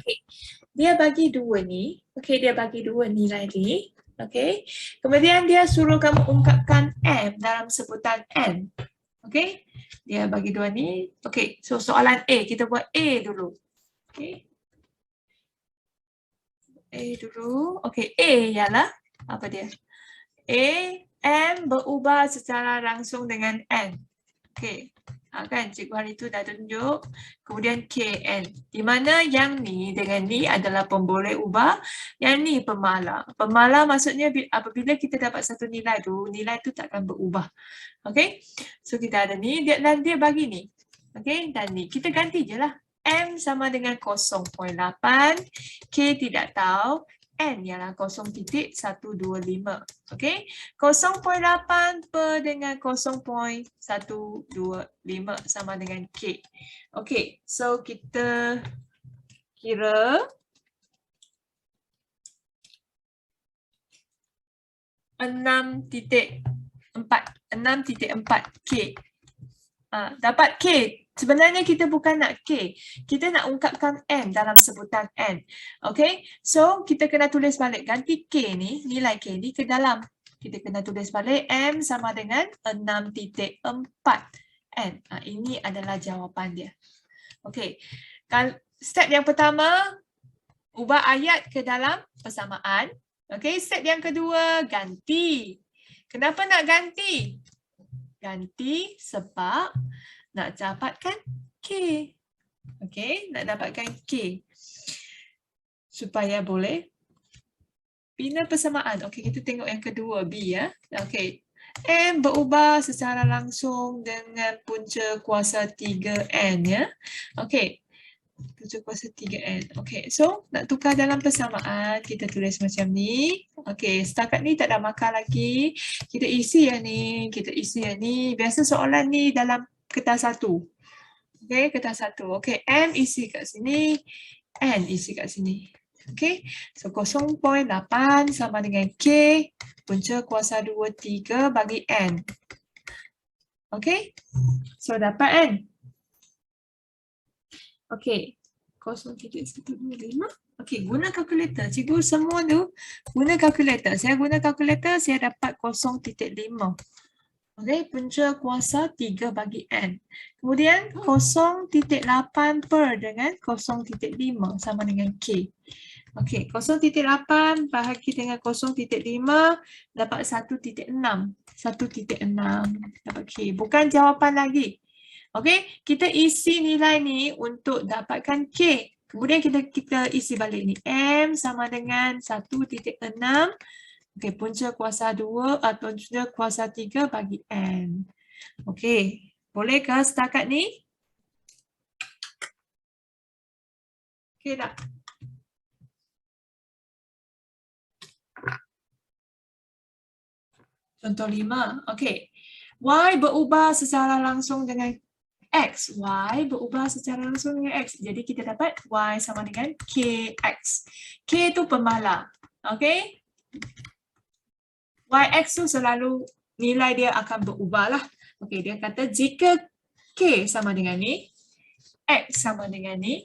Okey. Dia bagi dua ni. Okey, dia bagi dua nilai ni. Okey. Kemudian dia suruh kamu ungkapkan M dalam sebutan N. Okey. Dia bagi dua ni. Okey, so soalan A, kita buat A dulu. Okey. A dulu. Okey, A ialah apa dia? A, M berubah secara langsung dengan N. Okey. Kan cikgu hari tu dah tunjuk. Kemudian KN. Di mana yang ni dengan ni adalah pemboleh ubah. Yang ni pemalar. Pemalar maksudnya apabila kita dapat satu nilai tu takkan berubah. Okey. So kita ada ni dan dia bagi ni. Okey. Dan ni kita ganti je lah. M sama dengan 0.8. K tidak tahu. N ialah 0.125. Okey. 0.8 per dengan 0.125 sama dengan K. Okey. So kita kira 6.4 K. Dapat K. Sebenarnya kita bukan nak K. Kita nak ungkapkan N dalam sebutan N. Okey. So kita kena tulis balik. Ganti K ni, nilai K ni ke dalam. Kita kena tulis balik M sama dengan 6.4 N. Ini adalah jawapan dia. Okey. Step yang pertama, ubah ayat ke dalam persamaan. Okey. Step yang kedua, ganti. Kenapa nak ganti? Ganti sebab nak dapatkan K. Okey, nak dapatkan K. Supaya boleh bina persamaan. Okey, kita tengok yang kedua, B ya. Okey. M berubah secara langsung dengan punca kuasa 3N ya. Okey. Punca kuasa 3N. Okey, so nak tukar dalam persamaan, kita tulis macam ni. Okey, setakat ni tak ada markah lagi. Kita isi yang ni, kita isi yang ni. Biasa soalan ni dalam kertas satu. Okey, kertas satu. Okey, M isi kat sini, N isi kat sini. Okey, so 0.8 sama dengan K, punca kuasa 2, 3 bagi N. Okey, so dapat N. Okey, 0.125. Okey, guna kalkulator. Cikgu semua tu guna kalkulator. Saya guna kalkulator, saya dapat 0.5. Okey, punca kuasa 3 bagi N. Kemudian 0.8 per dengan 0.5 sama dengan K. Okey, 0.8 bahagi dengan 0.5 dapat 1.6. 1.6 dapat K. Bukan jawapan lagi. Okey, kita isi nilai ni untuk dapatkan K. Kemudian kita isi balik ni. M sama dengan 1.6. Okey, punca kuasa 2 atau punca kuasa 3 bagi N. Okey, bolehkah setakat ni? Okey tak? Contoh 5. Okey. Y berubah secara langsung dengan X. Y berubah secara langsung dengan X. Jadi kita dapat Y sama dengan KX. K itu pemalar. Okey. YX tu selalu nilai dia akan berubah lah. Okey, dia kata jika K sama dengan ni, X sama dengan ni,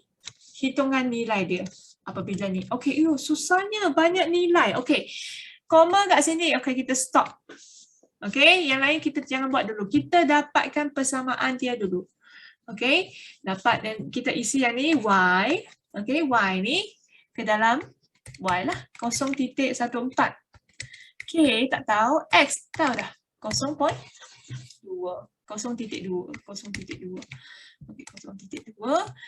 hitungan nilai dia apabila ni. Okey, susahnya banyak nilai. Okey, koma kat sini. Okey, kita stop. Okey, yang lain kita jangan buat dulu. Kita dapatkan persamaan dia dulu. Okey, dapat dan kita isi yang ni Y. Okey, Y ni ke dalam Y lah. 0.14. K tak tahu, X tahu dah. 0.2. 0.2. Okey, 0.2.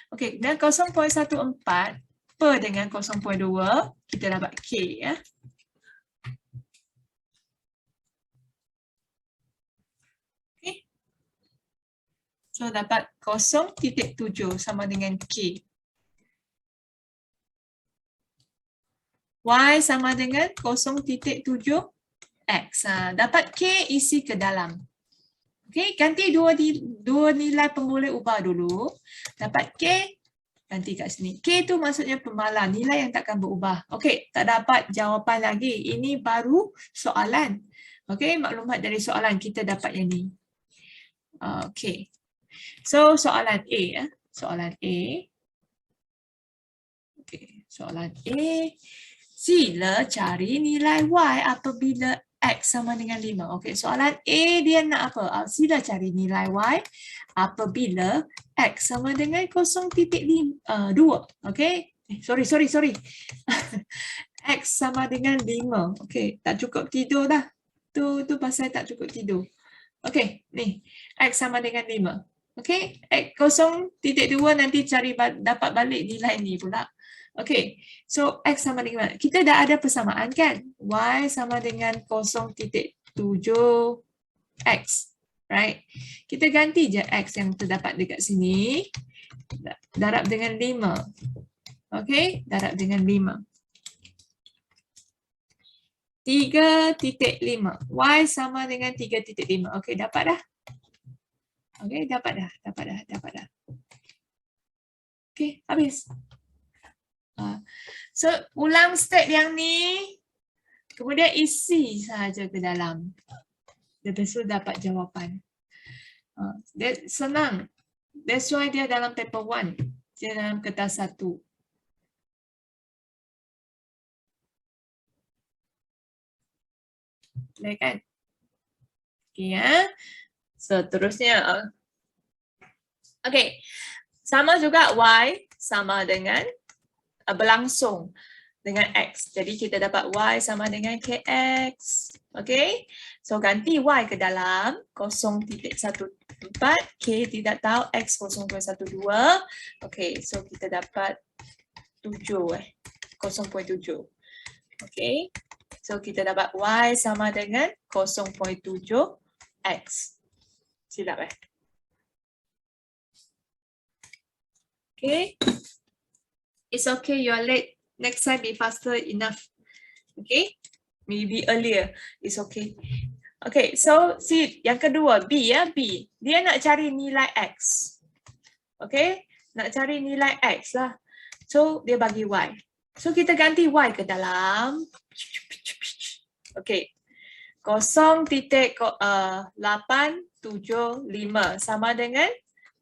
Okey, dan 0.14 per dengan 0.2 kita dapat K ya. Okey. So dapat 0.7 sama dengan K. Y sama dengan 0.7 X. Dapat K isi ke dalam. Okey, ganti dua nilai pemboleh ubah dulu. Dapat K, ganti kat sini. K tu maksudnya pemalar, nilai yang takkan berubah. Okey, tak dapat jawapan lagi. Ini baru soalan. Okey, maklumat dari soalan kita dapat yang ni. Okey. So soalan A ya. Soalan A. Okey, soalan A. Sila cari nilai Y apabila X sama dengan 5. Okey, soalan A dia nak apa? Sila cari nilai Y apabila X sama dengan 0.2. Okey. Sorry. X sama dengan 5. Okey, tak cukup tidur dah. Tu pasal tak cukup tidur. Okey, ni. X sama dengan 5. Okey, X 0.2 nanti cari dapat balik nilai ni pula. Okey, so X sama dengan, kita dah ada persamaan kan? Y sama dengan 0.7X. Right? Kita ganti je X yang terdapat dekat sini. Darab dengan 5. Okey, darab dengan 5. 3.5. Y sama dengan 3.5. Okey, dapat dah. Okey, dapat dah. Okey, habis. So, ulang step yang ni. Kemudian isi sahaja ke dalam. Lepas tu dapat jawapan. Dia senang. That's why dia dalam paper 1. Dia dalam kertas 1. Boleh kan? Okay, ya. Seterusnya. Okay. Sama juga Y sama dengan berlangsung dengan X. Jadi kita dapat Y sama dengan KX. Okay. So ganti Y ke dalam 0.14. K tidak tahu, X 0.12. Okay. So kita dapat 7. 0.7. Okay. So kita dapat Y sama dengan 0.7X. Silap Okay. It's okay, you are late. Next time be faster enough. Okay. Maybe earlier. It's okay. Okay, so see yang kedua B ya, B. Dia nak cari nilai X. Okay. Nak cari nilai X lah. So dia bagi Y. So kita ganti Y ke dalam. Okay. 0.875 sama dengan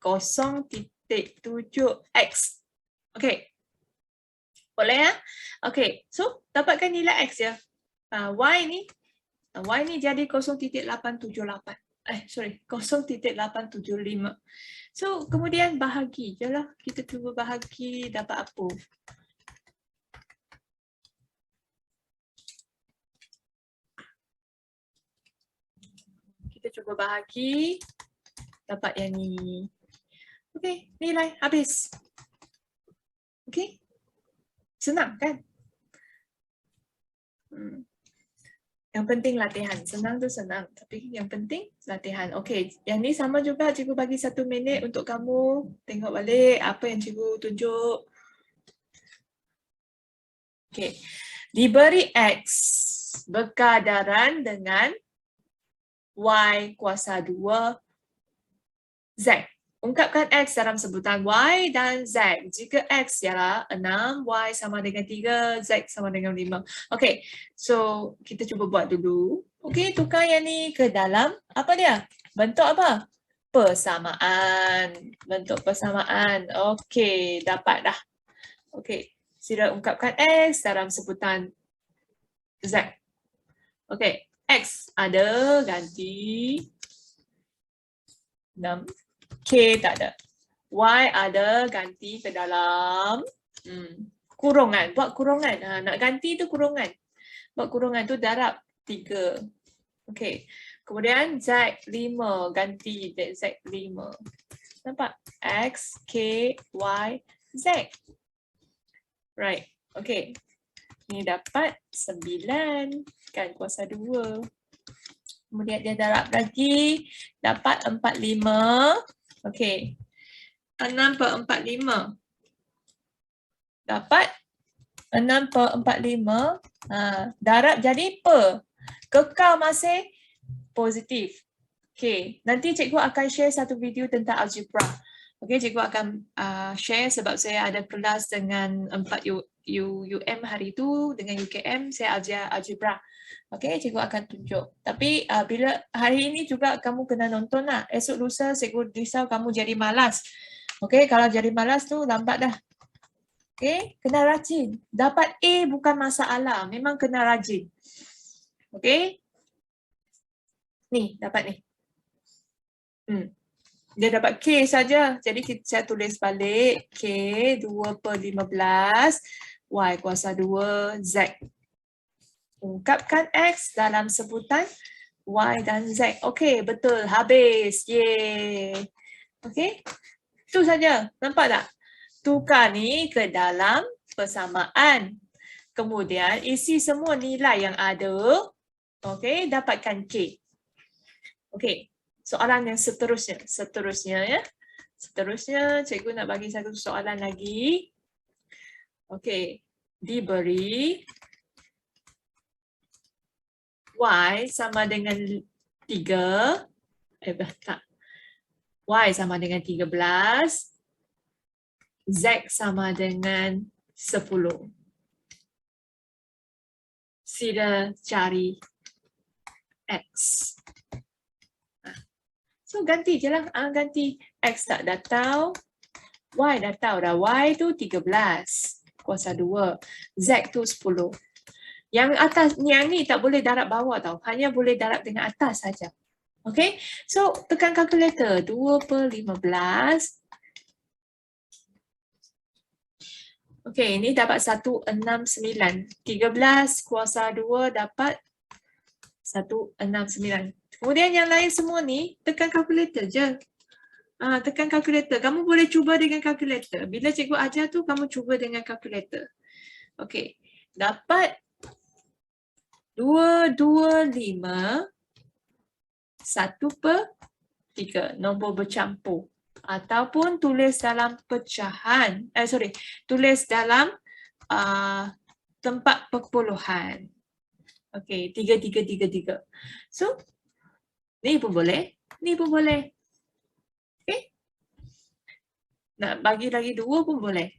0.7X. Okay. Boleh ya? Okay. So dapatkan nilai X ya. Y ni jadi 0.878. 0.875. So kemudian bahagi je lah. Kita cuba bahagi dapat apa? Kita cuba bahagi dapat yang ni. Okay, nilai habis. Okay. Senang kan? Yang penting latihan. Senang tu senang. Tapi yang penting latihan. Okay. Yang ni sama juga. Cikgu bagi 1 minit untuk kamu. Tengok balik apa yang cikgu tunjuk. Okay. Diberi X berkadaran dengan Y kuasa 2 Z. Ungkapkan X dalam sebutan Y dan Z. Jika X ialah 6, Y sama dengan 3, Z sama dengan 5. Okay, so kita cuba buat dulu. Okay, tukar yang ni ke dalam, apa dia? Bentuk apa? Persamaan. Bentuk persamaan. Okay, dapat dah. Okay, sila ungkapkan X dalam sebutan Z. Okay, X ada, ganti 6. K tak ada. Y ada, ganti ke dalam kurungan. Buat kurungan. Nak ganti tu kurungan. Buat kurungan tu darab 3. Okey. Kemudian Z 5. Ganti Z 5. Nampak? X, K, Y, Z. Right. Okey. Ni dapat 9. Kan kuasa 2. Kemudian dia darab lagi. Dapat 45. Okey. 6/45. Dapat 6/45. Darab jadi per. Kekal masih positif. Okey. Nanti cikgu akan share satu video tentang algebra. Okey, cikgu akan share sebab saya ada kelas dengan 4 UM hari itu. Dengan UKM saya ajar algebra. Okey, cikgu akan tunjuk. Tapi bila hari ini juga kamu kena nonton lah. Esok lusa cikgu risau kamu jadi malas. Okey, kalau jadi malas tu lambat dah. Okay, kena rajin. Dapat A bukan masalah, memang kena rajin. Okay. Ni, dapat ni. Dia dapat K saja. Jadi saya tulis balik K 2/15 Y kuasa 2 Z. Ungkapkan X dalam sebutan Y dan Z. Okey, betul. Habis. Yeay. Okey. Itu saja. Nampak tak? Tukar ni ke dalam persamaan. Kemudian isi semua nilai yang ada. Okey, dapatkan K. Okey. Soalan yang seterusnya. Ya. Seterusnya, cikgu nak bagi satu soalan lagi. Okey. Diberi Y sama dengan 3. Tak. Y sama dengan 13. Z sama dengan 10. Sila cari X. So ganti je lah. Ganti X tak dah tahu. Y dah tahu dah. Y tu 13. Kuasa 2. Z tu 10. Yang atas yang ni tak boleh darab bawah tau. Hanya boleh darab dengan atas saja. Okay. So tekan kalkulator. 2/15. Okay, ini dapat 169. 13 kuasa 2 dapat 169. Kemudian yang lain semua ni, tekan kalkulator je. Tekan kalkulator. Kamu boleh cuba dengan kalkulator. Bila cikgu ajar tu, kamu cuba dengan kalkulator. Okay, dapat 225 1/3. Nombor bercampur. Ataupun tulis dalam pecahan, tulis dalam tempat perpuluhan. Okey, 3. So, ni pun boleh, ni pun boleh. Okey. Nak bagi lagi 2 pun boleh.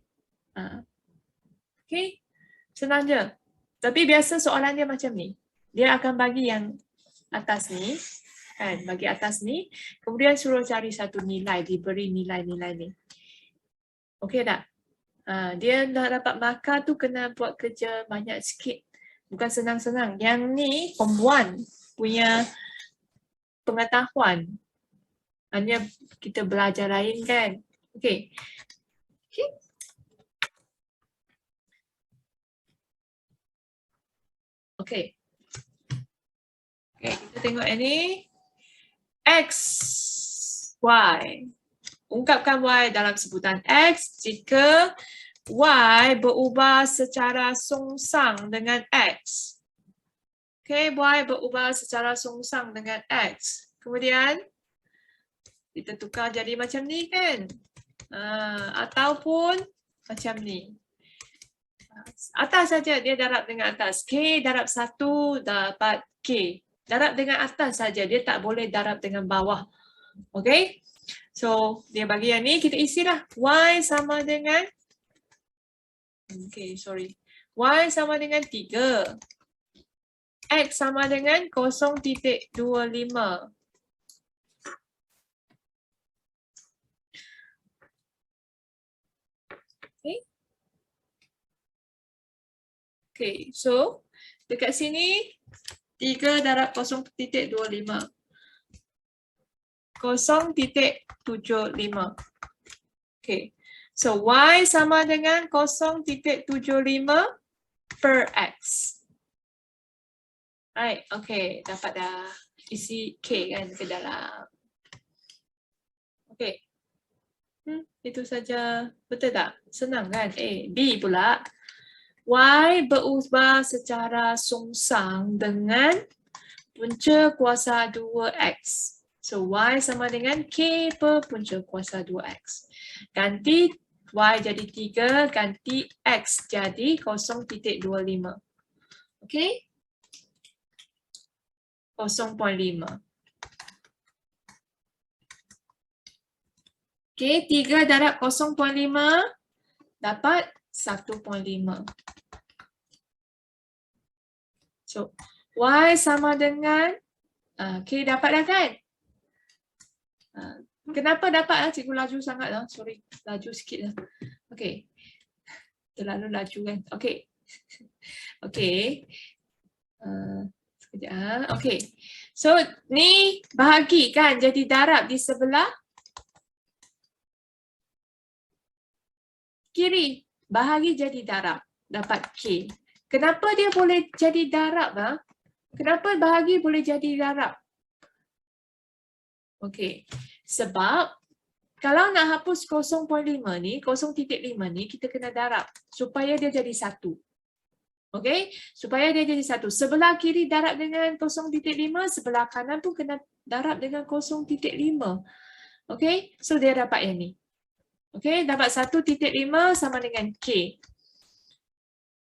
Okey, senang je. Tapi biasa soalan dia macam ni. Dia akan bagi yang atas ni. Kan, bagi atas ni, kemudian suruh cari satu nilai, diberi nilai-nilai ni. Okey tak? Dia nak dapat markah tu kena buat kerja banyak sikit. Bukan senang-senang. Yang ni perempuan punya pengetahuan. Hanya kita belajar lain kan. Okey. Okey. Okey. Okey, kita tengok ini. X, Y. Ungkapkan Y dalam sebutan X jika Y berubah secara sungsang dengan X. Okay, Y berubah secara sungsang dengan X. Kemudian, kita tukar jadi macam ni kan? Ataupun macam ni. Atas saja dia darab dengan atas. K darab 1 dapat K. Darab dengan atas saja, dia tak boleh darab dengan bawah. Okay? So, dia bagi yang ni, kita isilah. Y sama dengan, okay, sorry. Y sama dengan 3. X sama dengan 0.25. Okay. Okay, so, dekat sini, 3 darab 0.25. 0.75. Okay. So, Y sama dengan 0.75 per X. Right, okay. Dapat dah isi K kan ke dalam. Okay. Itu saja. Betul tak? Senang kan? B pula. Y berubah secara sungsang dengan punca kuasa 2X. So, Y sama dengan K per punca kuasa 2X. Ganti Y jadi 3, ganti X jadi 0.25. Okay? 0.5. Okay, 3 darab 0.5 dapat 1.5. So, Y sama dengan, K dapat dah kan? Kenapa dapat? Cikgu laju sangat lah. Sorry, laju sikit lah. Okay. terlalu laju kan. Okey. Okey. Sekejap. Okey. So ni bahagi kan jadi darab di sebelah kiri. Bahagi jadi darab. Dapat K. Kenapa dia boleh jadi darab? Ha? Kenapa bahagi boleh jadi darab? Okey. Sebab kalau nak hapus 0.5 ni, 0.5 ni kita kena darab supaya dia jadi 1. Okey, supaya dia jadi 1. Sebelah kiri darab dengan 0.5, sebelah kanan pun kena darab dengan 0.5. Okey, so dia dapat yang ni. Okey, dapat 1.5 sama dengan K.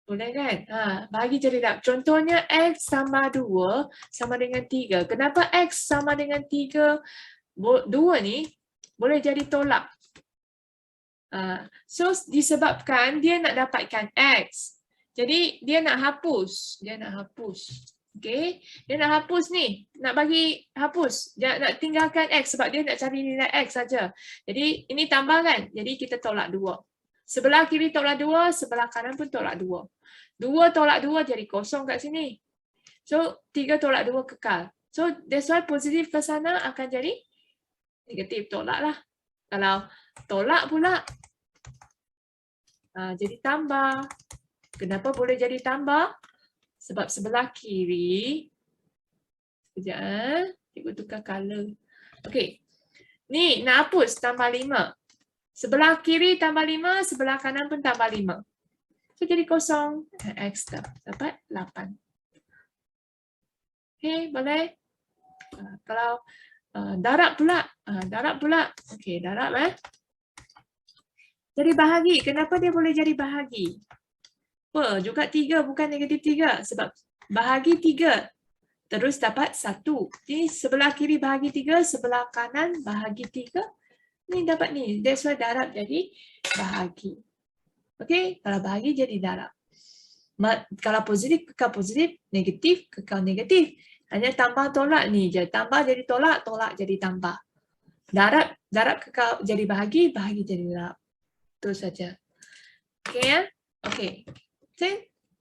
Boleh kan? Bagi jadi darab. Contohnya X sama 2 sama dengan 3. Kenapa X sama dengan 3? 2 ni boleh jadi tolak. So disebabkan dia nak dapatkan X. Jadi dia nak hapus. Okey. Dia nak hapus ni. Nak bagi hapus. Dia nak tinggalkan X sebab dia nak cari nilai X saja. Jadi ini tambah kan? Jadi kita tolak 2. Sebelah kiri tolak 2, sebelah kanan pun tolak 2. 2 tolak 2 jadi kosong kat sini. So 3 tolak 2 kekal. So that's why positif ke sana akan jadi negatif, tolak lah. Kalau tolak pula jadi tambah. Kenapa boleh jadi tambah? Sebab sebelah kiri, sekejap, cikgu tukar color. Okey, ni nak hapus tambah 5. Sebelah kiri tambah 5, sebelah kanan pun tambah 5. So jadi kosong, X dapat 8. Okey, boleh? Kalau darab pula, okey, darab Jadi bahagi, kenapa dia boleh jadi bahagi? Apa? Juga 3 bukan negatif 3 sebab bahagi 3 terus dapat 1. Jadi sebelah kiri bahagi 3, sebelah kanan bahagi 3. Ni dapat ni. That's why darab jadi bahagi. Okey, kalau bahagi jadi darab. Kalau positif kekal positif, negatif kekal negatif. Hanya tambah tolak ni je. Tambah jadi tolak, tolak jadi tambah. Darab kekal jadi bahagi, bahagi jadi darab. Itu saja. Okey ya? Okey.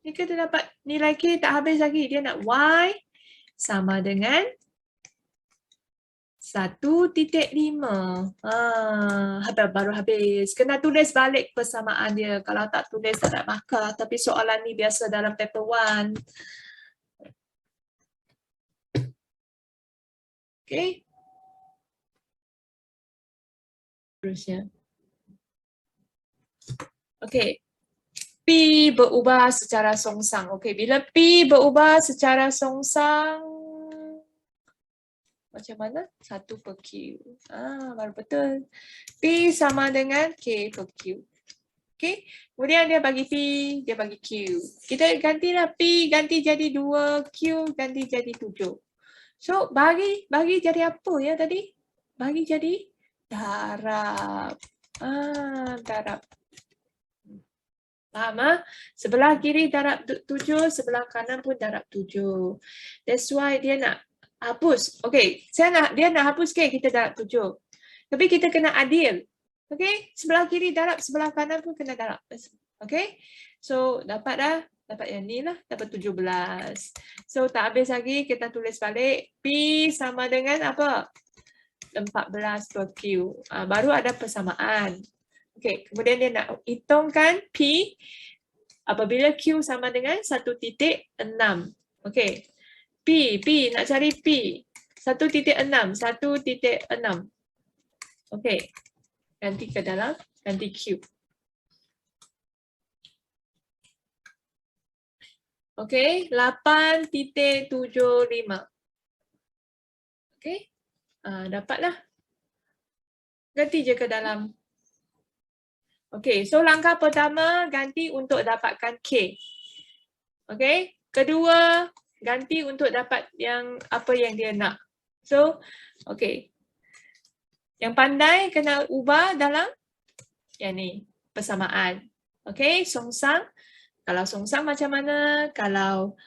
Ni kita dapat nilai K tak habis lagi. Dia nak Y sama dengan 1.5. Baru habis. Kena tulis balik persamaan dia. Kalau tak tulis tak ada markah. Tapi soalan ni biasa dalam paper 1. Okey. Terusnya. Okey. P berubah secara songsang. Okey, bila P berubah secara songsang, macam mana? 1 per Q. Baru betul. P sama dengan K per Q. Okey, kemudian dia bagi P, dia bagi Q. Kita gantilah P, ganti jadi 2, Q ganti jadi 7. So, bagi jadi apa ya tadi? Bagi jadi darab. Darab. Faham? Sebelah kiri darab 7, sebelah kanan pun darab 7. That's why dia nak hapus. Okey, dia nak hapus K, kita darab 7. Tapi kita kena adil. Okey, sebelah kiri darab, sebelah kanan pun kena darab. Okey, so dapat yang ni lah, dapat 17. So tak habis lagi, kita tulis balik. P sama dengan apa? 14 per Q. Baru ada persamaan. Okey, kemudian dia nak hitungkan P apabila Q sama dengan 1.6. Okey. P nak cari P. 1.6. Okey. Ganti ke dalam, ganti Q. Okey, 8.75. Okey. Dapatlah. Ganti je ke dalam. Okey, so langkah pertama ganti untuk dapatkan K. Okey, kedua ganti untuk dapat yang apa yang dia nak. So, okey. Yang pandai kena ubah dalam yang ni, persamaan. Okey, songsang. Kalau songsang macam mana? Kalau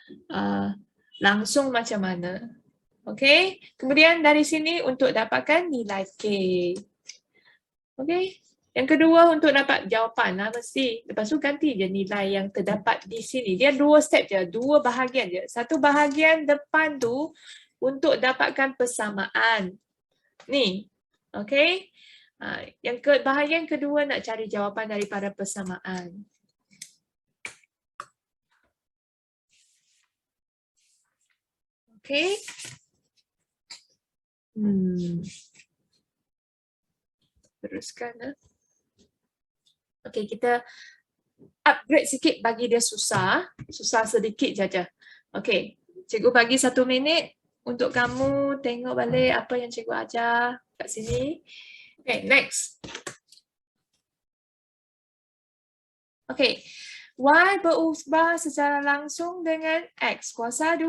langsung macam mana? Okey, kemudian dari sini untuk dapatkan nilai K. Okey. Yang kedua untuk dapat jawapan lah mesti. Lepas tu ganti je nilai yang terdapat di sini. Dia 2 step je, 2 bahagian je. Satu bahagian depan tu untuk dapatkan persamaan. Ni. Okay. Yang bahagian kedua nak cari jawapan daripada persamaan. Okay. Teruskan. Okay, kita upgrade sikit bagi dia susah. Susah sedikit saja. Okay, cikgu bagi 1 minit untuk kamu tengok balik apa yang cikgu ajar kat sini. Okay, next. Okay, Y berubah secara langsung dengan X kuasa 2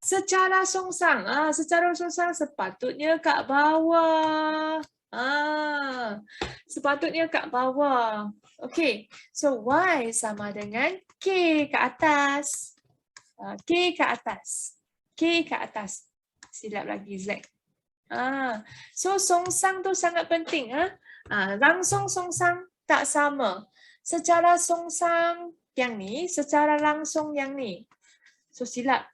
secara songsang. Secara songsang sepatutnya kat bawah. Sepatutnya kat bawah. Okay, so Y sama dengan K ke atas. K ke atas. K ke atas. Silap lagi Z. So songsang tu sangat penting. Langsung songsang tak sama. Secara songsang yang ni, secara langsung yang ni. So silap.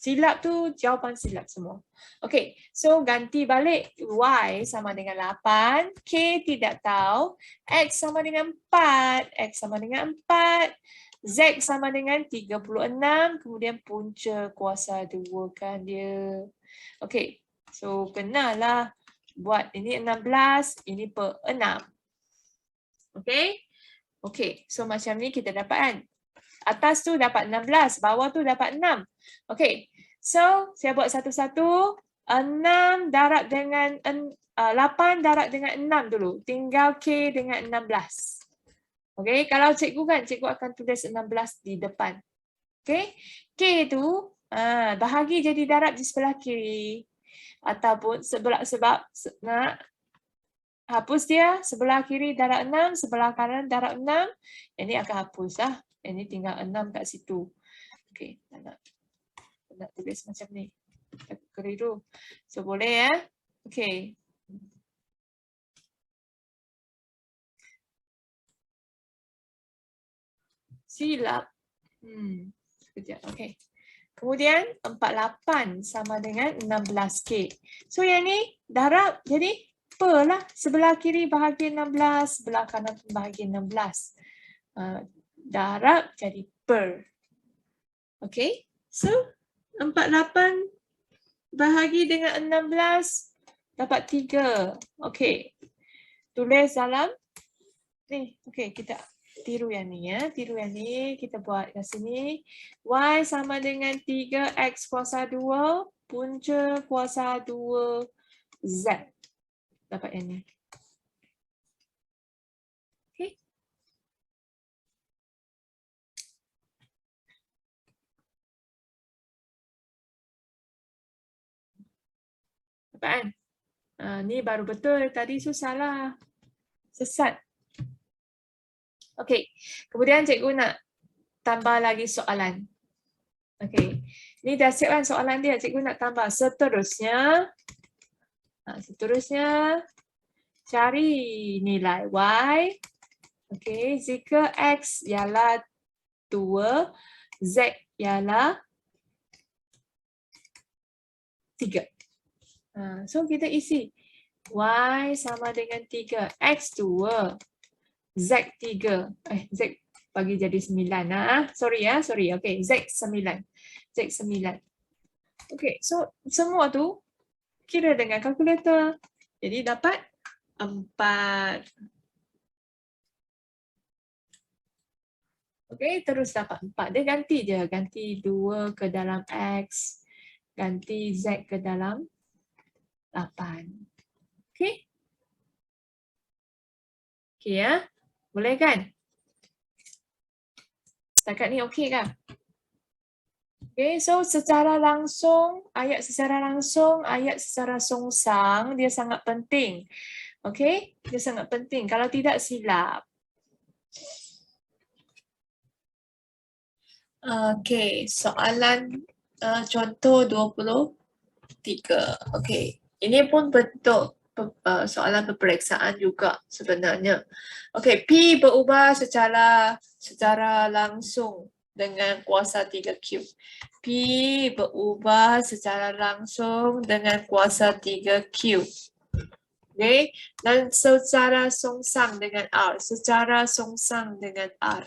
Silap tu jawapan silap semua. Okay, so ganti balik. Y sama dengan 8, K tidak tahu, X sama dengan 4, X sama dengan 4, Z sama dengan 36, kemudian punca kuasa 2 kan dia. Okay, so kenalah buat ini 16, ini per 6. Okay, okay, so macam ni kita dapat kan. Atas tu dapat 16, bawah tu dapat 6. Okay, so saya buat satu-satu. 6 darab dengan 8 darab dengan 6 dulu. Tinggal K dengan 16. Okay, kalau cikgu kan, cikgu akan tulis 16 di depan. Okay, K tu bahagi jadi darab di sebelah kiri. Ataupun sebab nak hapus dia, sebelah kiri darab 6, sebelah kanan darab 6. Ini akan hapus lah. Ini tinggal 6 kat situ. Okey, nak tulis macam ni. Keliru. So boleh ya. Okey. Silap. Sekejap. Okey. Kemudian 48 sama dengan 16K. So yang ni darab jadi per lah. Sebelah kiri bahagi 16, sebelah kanan bahagi 16. Darab jadi per. Okay, so 48 bahagi dengan 16 dapat 3. Okay, tulis dalam ni. Okay, kita tiru yang ni ya. Tiru yang ni kita buat kat sini. Y sama dengan 3X kuasa 2 punca kuasa 2 Z. Dapat yang ni. Kan? Ni baru betul, tadi susah lah. Sesat. Okey, kemudian cikgu nak tambah lagi soalan. Okey, ni dah siap kan soalan dia, cikgu nak tambah. Seterusnya, cari nilai Y. Okey, jika X ialah 2, Z ialah 3. So kita isi Y sama dengan 3, X 2, Z 3. Z bagi jadi 9. Sorry. Okay, Z 9. Okay, so semua tu kira dengan kalkulator. Jadi dapat 4. Okay, terus dapat 4. Dia ganti je. Ganti 2 ke dalam X. Ganti Z ke dalam 8. Okay. Okay ya. Boleh kan? Setakat ni okey kan? Okay, so secara langsung, ayat secara songsang, dia sangat penting. Okay, dia sangat penting. Kalau tidak silap. Okay, soalan contoh 23. Okay. Ini pun bentuk soalan peperiksaan juga sebenarnya. Okey, P berubah secara langsung dengan kuasa 3Q. P berubah secara langsung dengan kuasa 3Q. Okey, dan secara songsang dengan R. Secara songsang dengan R.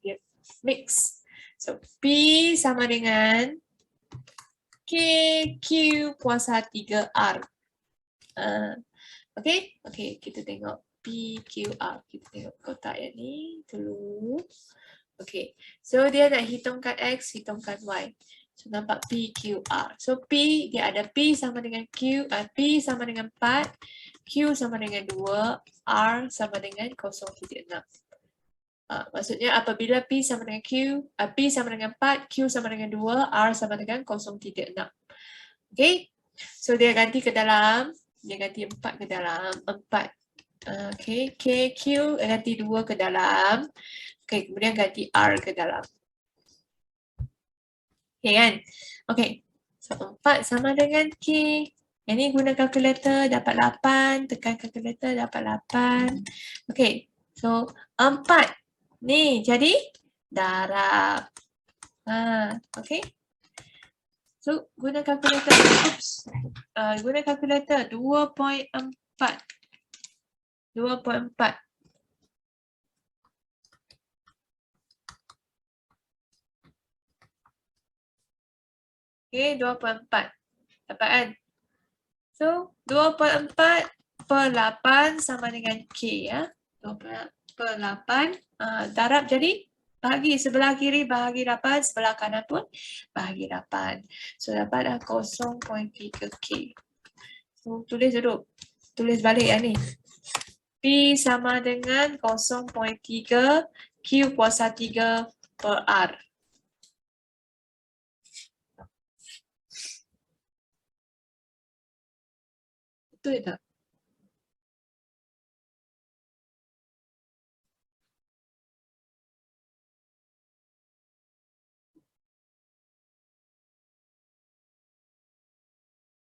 Dia mix. So, P sama dengan KQ kuasa 3R. Okey, kita tengok PQR. Kita tengok kotak yang ni dulu. Okey, so dia nak hitungkan X, hitungkan Y. So nampak PQR. So P, dia ada P sama dengan Q, P sama dengan 4, Q sama dengan 2, R sama dengan 0.6. Maksudnya apabila P sama dengan Q, P sama dengan 4, Q sama dengan 2, R sama dengan 0.6. Okey, so dia ganti ke dalam, dia ganti 4 ke dalam, 4. Okey, KQ ganti 2 ke dalam. Okey, kemudian ganti R ke dalam. Okey kan? Okey, so 4 sama dengan K. Yang ni guna kalkulator dapat 8, tekan kalkulator dapat 8. Okey, so 4 ni jadi darab. Okey. So guna kalkulator. Guna kalkulator 2.4. 2.4. Okey, 2.4. Dapat kan? So, 2.4 per 8 sama dengan K ya. 2.4 per 8. Darab jadi bahagi sebelah kiri bahagi 8, sebelah kanan pun bahagi 8. So, dapat dah 0.3K. So, tulis dulu. Tulis balik yang ni. P sama dengan 0.3 Q kuasa 3 per R. Betul tak?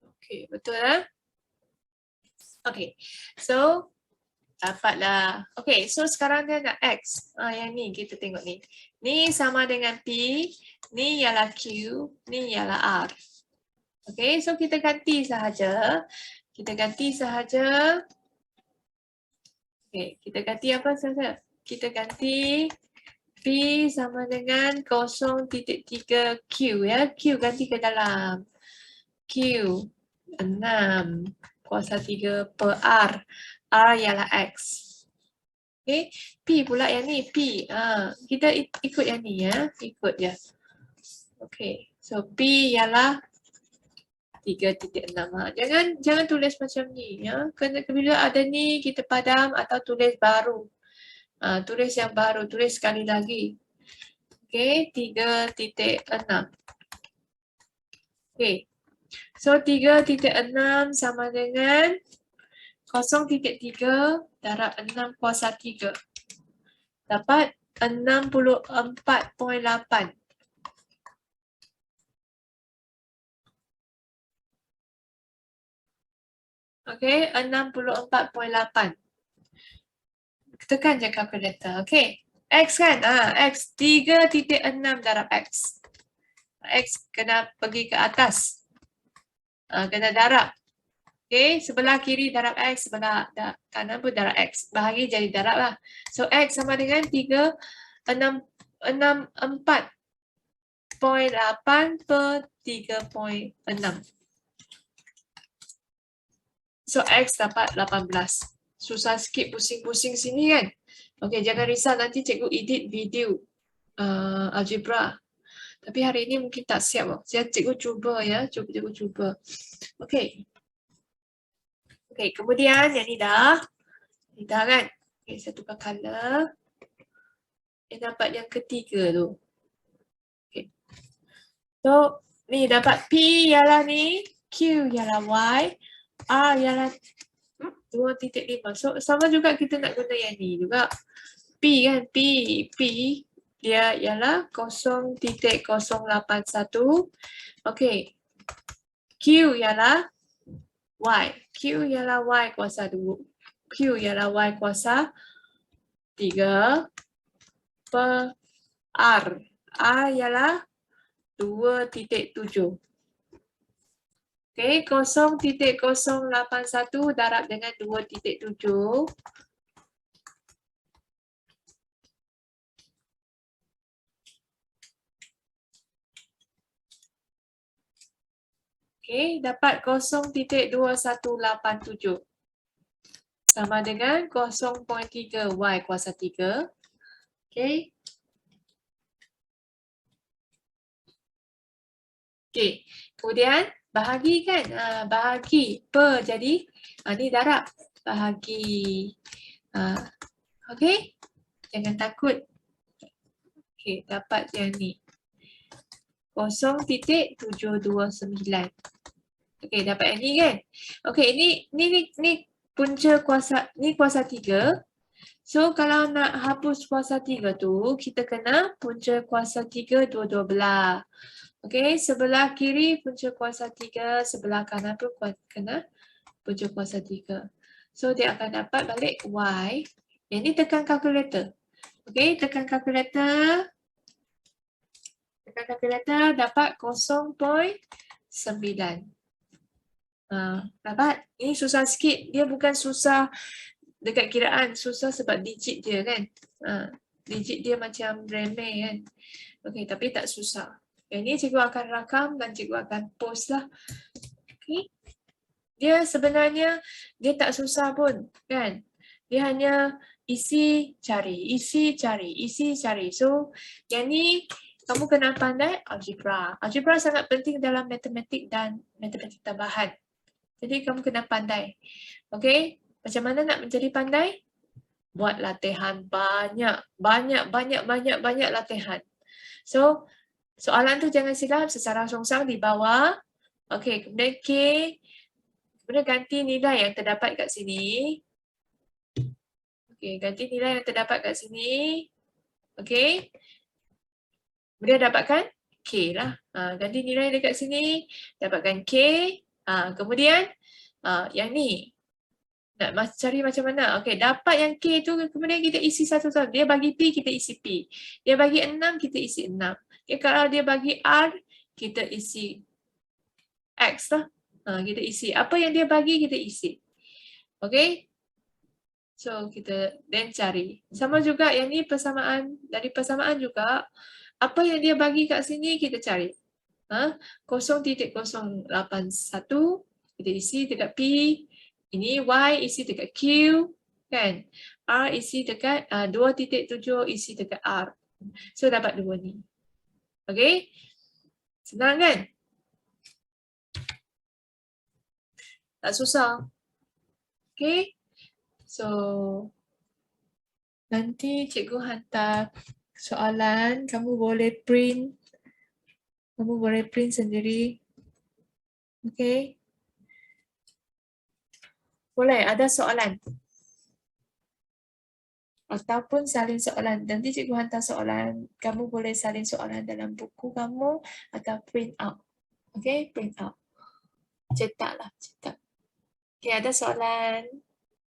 Okey, betul lah. Okey, so dapatlah. Okey, so sekarang dia nak X. Yang ni kita tengok ni. Ni sama dengan P, ni ialah Q, ni ialah R. Okey, so kita ganti sahaja. Kita ganti sahaja. Okey, kita ganti apa sahaja? Kita ganti P sama dengan 0.3Q ya. Q ganti ke dalam. Q 6 kuasa 3 per R. R ialah X. Okay. P pula yang ni. P. Kita ikut yang ni ya. Ikut je. Okay. So P ialah 3.6. Jangan tulis macam ni ya. Kena bila ada ni kita padam atau tulis baru. Tulis yang baru. Tulis sekali lagi. Okay. 3.6. Okay. So 3.6 sama dengan 0.3 darab 6 kuasa 3. Dapat 64.8. Okay, 64.8. Tekan je kalkulator. Okay. X kan? X 3.6 darab X. X kena pergi ke atas. Kena darab. Okay, sebelah kiri darab X, sebelah kanan pun darab X. Bahagi jadi darab lah. So, X sama dengan 64.8 per 3.6. So, X dapat 18. Susah sikit pusing-pusing sini kan. Okay, jangan risau nanti cikgu edit video algebra. Tapi hari ini mungkin tak siap. Cikgu cuba ya. Cikgu cuba. Okay. Okay, kemudian yang ni dah. Ni dah kan. Okay, saya tukar color. Dapat yang ketiga tu. Okay. So, ni dapat P ialah ni. Q ialah Y. R ialah 2.5. So, sama juga kita nak guna yang ni juga. P kan. P dia ialah 0.081. Okay. Q ialah Y. Q ialah Y kuasa 2. Q ialah Y kuasa 3 per R. R ialah 2.7. Okey, 0.081 darab dengan 2.7. Okey, dapat 0.2187. Sama dengan 0.3 Y kuasa 3. Okey. Okey, kemudian bahagi kan? Bahagi per jadi ni darab bahagi. Okey, jangan takut. Okey, dapat yang ni 0.729. Okey, dapat yang ni kan? Okey, ni punca kuasa, ni kuasa 3. So kalau nak hapus kuasa 3 tu, kita kena punca kuasa 3 dua-dua belah. Okey, sebelah kiri punca kuasa 3, sebelah kanan pun kena punca kuasa 3. So dia akan dapat balik Y. Yang ni tekan kalkulator. Okey, tekan kalkulator. Tekan kalkulator dapat 0.9. Dapat. Ini susah sikit. Dia bukan susah dekat kiraan. Susah sebab digit dia kan. Digit dia macam remeh kan. Okey, tapi tak susah. Yang ni cikgu akan rakam dan cikgu akan post lah. Okay. Dia sebenarnya dia tak susah pun kan. Dia hanya isi cari, isi cari, isi cari. So yang ni kamu kena pandai algebra. Algebra sangat penting dalam matematik dan matematik tambahan. Jadi kamu kena pandai. Okay. Macam mana nak menjadi pandai? Buat latihan banyak latihan. So soalan tu jangan silap secara songsang di bawah. Okey, kemudian K. Kemudian ganti nilai yang terdapat kat sini. Okey, ganti nilai yang terdapat kat sini. Okey. Kemudian dapatkan K lah. Ganti nilai dekat sini. Dapatkan K. Kemudian yang ni. Nak cari macam mana? Okey, dapat yang K tu kemudian kita isi satu-satu. Dia bagi P, kita isi P. Dia bagi 6, kita isi 6. Okay, kalau dia bagi R, kita isi X lah. Kita isi. Apa yang dia bagi, kita isi. Okay. So, kita then cari. Sama juga yang ni persamaan. Dari persamaan juga, apa yang dia bagi kat sini, kita cari. 0.081, kita isi dekat P. Ini Y isi dekat Q. Kan? R isi dekat 2.7 isi dekat R. So, dapat dua ni. Okay. Senang kan? Tak susah. Okay. So, nanti cikgu hantar soalan. Kamu boleh print. Kamu boleh print sendiri. Okay. Boleh, ada soalan. Ataupun salin soalan. Nanti cikgu hantar soalan. Kamu boleh salin soalan dalam buku kamu atau print out. Okay, print out. Cetaklah, cetak. Okay, ada soalan.